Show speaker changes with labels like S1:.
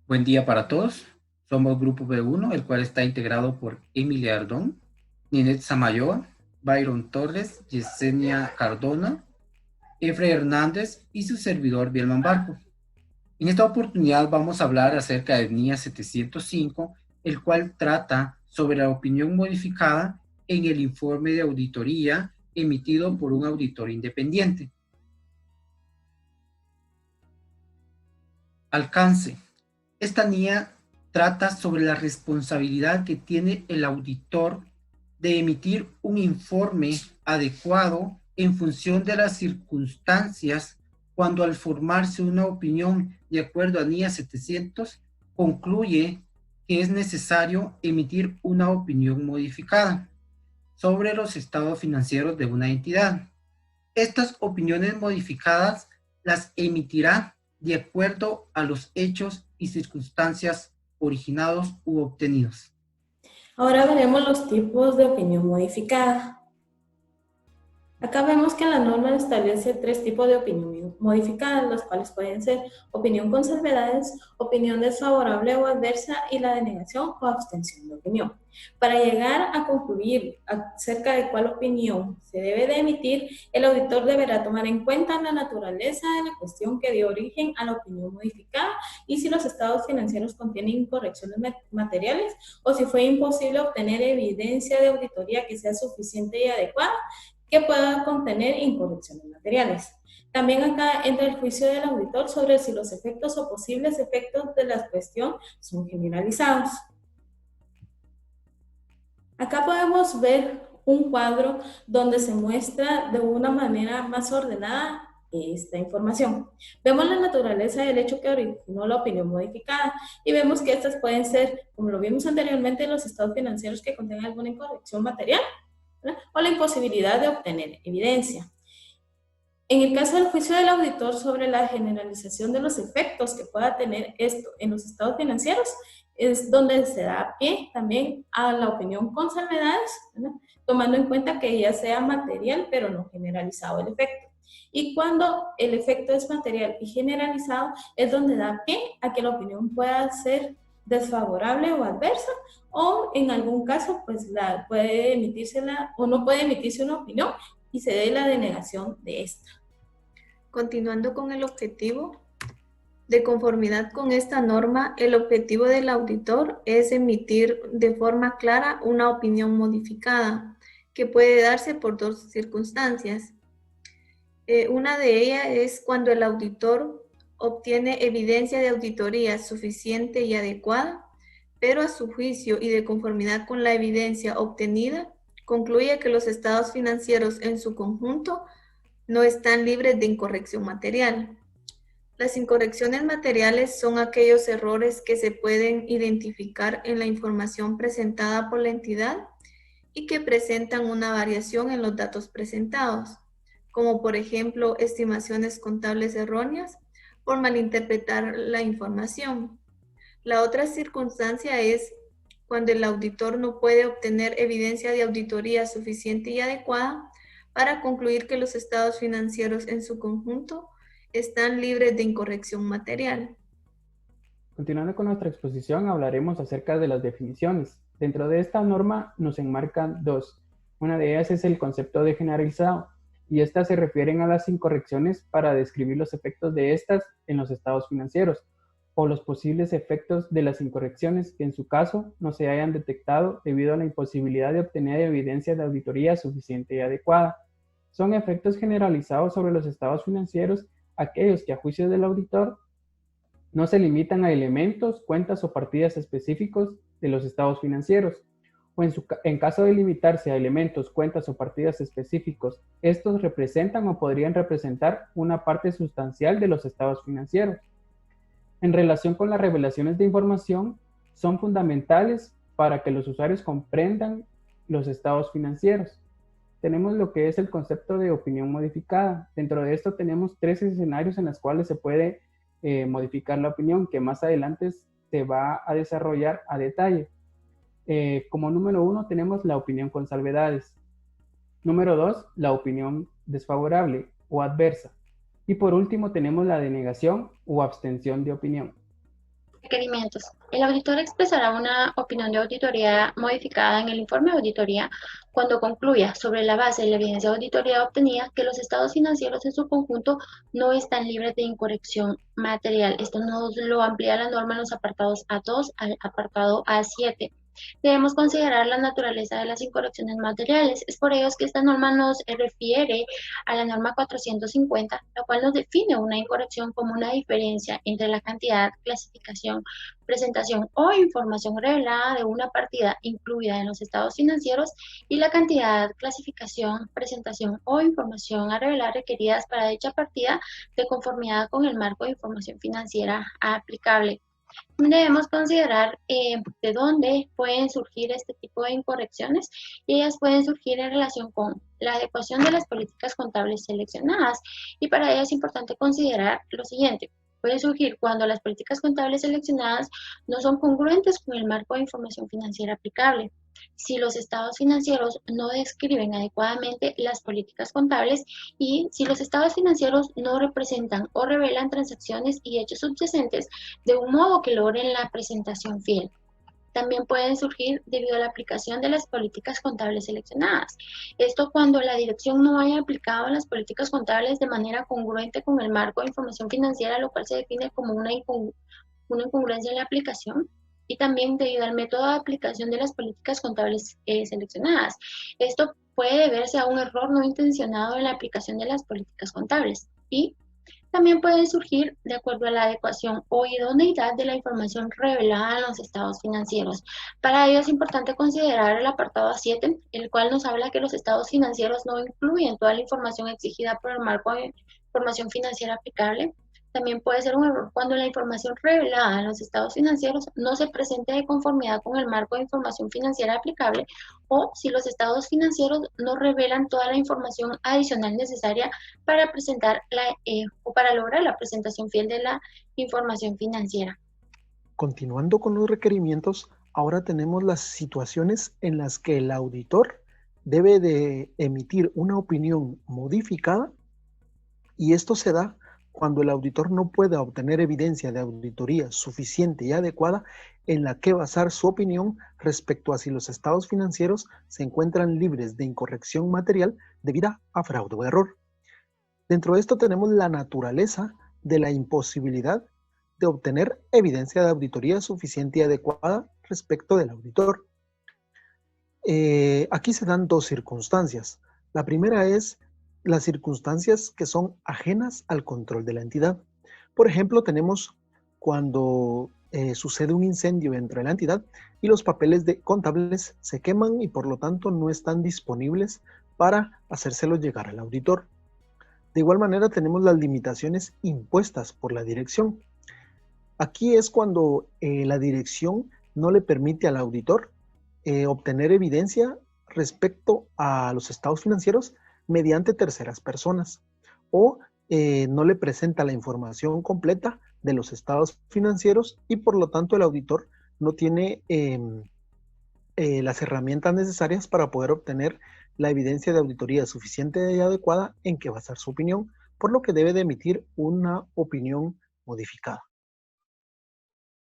S1: Buen día para todos. Somos Grupo B1, el cual está integrado por Emilia Ardón, Ninette Samayoa, Byron Torres, Yesenia Cardona, Efra Hernández y su servidor Bielman Barco. En esta oportunidad vamos a hablar acerca del NIA 705, el cual trata sobre la opinión modificada en el informe de auditoría emitido por un auditor independiente. Alcance. Esta NIA trata sobre la responsabilidad que tiene el auditor de emitir un informe adecuado en función de las circunstancias cuando al formarse una opinión de acuerdo a NIA 700 concluye que es necesario emitir una opinión modificada sobre los estados financieros de una entidad. Estas opiniones modificadas las emitirá de acuerdo a los hechos y circunstancias originados u obtenidos.
S2: Ahora veremos los tipos de opinión modificada. Acá vemos que la norma establece 3 tipos de opinión modificada, los cuales pueden ser opinión con salvedades, opinión desfavorable o adversa y la denegación o abstención de opinión. Para llegar a concluir acerca de cuál opinión se debe de emitir, el auditor deberá tomar en cuenta la naturaleza de la cuestión que dio origen a la opinión modificada y si los estados financieros contienen incorrecciones materiales o si fue imposible obtener evidencia de auditoría que sea suficiente y adecuada que pueda contener incorrecciones materiales. También acá entra el juicio del auditor sobre si los efectos o posibles efectos de la cuestión son generalizados. Acá podemos ver un cuadro donde se muestra de una manera más ordenada esta información. Vemos la naturaleza del hecho que originó la opinión modificada y vemos que estas pueden ser, como lo vimos anteriormente, los estados financieros que contengan alguna incorrección material, ¿verdad? O la imposibilidad de obtener evidencia. En el caso del juicio del auditor sobre la generalización de los efectos que pueda tener esto en los estados financieros, es donde se da pie también a la opinión con salvedades, ¿verdad? Tomando en cuenta que ya sea material pero no generalizado el efecto. Y cuando el efecto es material y generalizado, es donde da pie a que la opinión pueda ser desfavorable o adversa, o en algún caso, pues puede emitírsela o no puede emitirse una opinión y se dé la denegación de esta.
S3: Continuando con el objetivo, de conformidad con esta norma, el objetivo del auditor es emitir de forma clara una opinión modificada, que puede darse por 2 circunstancias. Una de ellas es cuando el auditor obtiene evidencia de auditoría suficiente y adecuada, pero a su juicio y de conformidad con la evidencia obtenida, concluye que los estados financieros en su conjunto no están libres de incorrección material. Las incorrecciones materiales son aquellos errores que se pueden identificar en la información presentada por la entidad y que presentan una variación en los datos presentados, como por ejemplo estimaciones contables erróneas por malinterpretar la información. La otra circunstancia es cuando el auditor no puede obtener evidencia de auditoría suficiente y adecuada para concluir que los estados financieros en su conjunto están libres de incorrección material.
S4: Continuando con nuestra exposición, hablaremos acerca de las definiciones. Dentro de esta norma nos enmarcan 2. Una de ellas es el concepto de generalizado, y estas se refieren a las incorrecciones para describir los efectos de estas en los estados financieros, o los posibles efectos de las incorrecciones que en su caso no se hayan detectado debido a la imposibilidad de obtener evidencia de auditoría suficiente y adecuada. Son efectos generalizados sobre los estados financieros aquellos que a juicio del auditor no se limitan a elementos, cuentas o partidas específicos de los estados financieros, o en caso de limitarse a elementos, cuentas o partidas específicos, estos representan o podrían representar una parte sustancial de los estados financieros. En relación con las revelaciones de información, son fundamentales para que los usuarios comprendan los estados financieros. Tenemos lo que es el concepto de opinión modificada. Dentro de esto tenemos 3 escenarios en los cuales se puede modificar la opinión, que más adelante se va a desarrollar a detalle. Como número 1 tenemos la opinión con salvedades. Número 2, la opinión desfavorable o adversa. Y por último tenemos la denegación o abstención de opinión.
S5: Requerimientos. El auditor expresará una opinión de auditoría modificada en el informe de auditoría cuando concluya, sobre la base de la evidencia de auditoría obtenida, que los estados financieros en su conjunto no están libres de incorrección material. Esto nos lo amplía la norma en los apartados A2 al apartado A7. Debemos considerar la naturaleza de las incorrecciones materiales. Es por ello que esta norma nos refiere a la norma 450, la cual nos define una incorrección como una diferencia entre la cantidad, clasificación, presentación o información revelada de una partida incluida en los estados financieros y la cantidad, clasificación, presentación o información a revelar requeridas para dicha partida de conformidad con el marco de información financiera aplicable. Debemos considerar de dónde pueden surgir este tipo de incorrecciones, y ellas pueden surgir en relación con la adecuación de las políticas contables seleccionadas, y para ello es importante considerar lo siguiente. Puede surgir cuando las políticas contables seleccionadas no son congruentes con el marco de información financiera aplicable. Si los estados financieros no describen adecuadamente las políticas contables y si los estados financieros no representan o revelan transacciones y hechos subyacentes de un modo que logren la presentación fiel. También pueden surgir debido a la aplicación de las políticas contables seleccionadas. Esto cuando la dirección no haya aplicado las políticas contables de manera congruente con el marco de información financiera, lo cual se define como una incongruencia en la aplicación, y también debido al método de aplicación de las políticas contables seleccionadas. Esto puede deberse a un error no intencionado en la aplicación de las políticas contables, y también pueden surgir de acuerdo a la adecuación o idoneidad de la información revelada en los estados financieros. Para ello es importante considerar el apartado A7, el cual nos habla que los estados financieros no incluyen toda la información exigida por el marco de información financiera aplicable. También puede ser un error cuando la información revelada en los estados financieros no se presente de conformidad con el marco de información financiera aplicable, o si los estados financieros no revelan toda la información adicional necesaria para presentar o para lograr la presentación fiel de la información financiera.
S6: Continuando con los requerimientos, ahora tenemos las situaciones en las que el auditor debe de emitir una opinión modificada, y esto se da cuando el auditor no pueda obtener evidencia de auditoría suficiente y adecuada en la que basar su opinión respecto a si los estados financieros se encuentran libres de incorrección material debida a fraude o error. Dentro de esto tenemos la naturaleza de la imposibilidad de obtener evidencia de auditoría suficiente y adecuada respecto del auditor. Aquí se dan dos circunstancias. La primera es las circunstancias que son ajenas al control de la entidad. Por ejemplo, tenemos cuando sucede un incendio dentro de la entidad y los papeles contables se queman y por lo tanto no están disponibles para hacérselos llegar al auditor. De igual manera tenemos las limitaciones impuestas por la dirección. Aquí es cuando la dirección no le permite al auditor obtener evidencia respecto a los estados financieros mediante terceras personas, o no le presenta la información completa de los estados financieros y por lo tanto el auditor no tiene las herramientas necesarias para poder obtener la evidencia de auditoría suficiente y adecuada en que basar su opinión, por lo que debe de emitir una opinión modificada.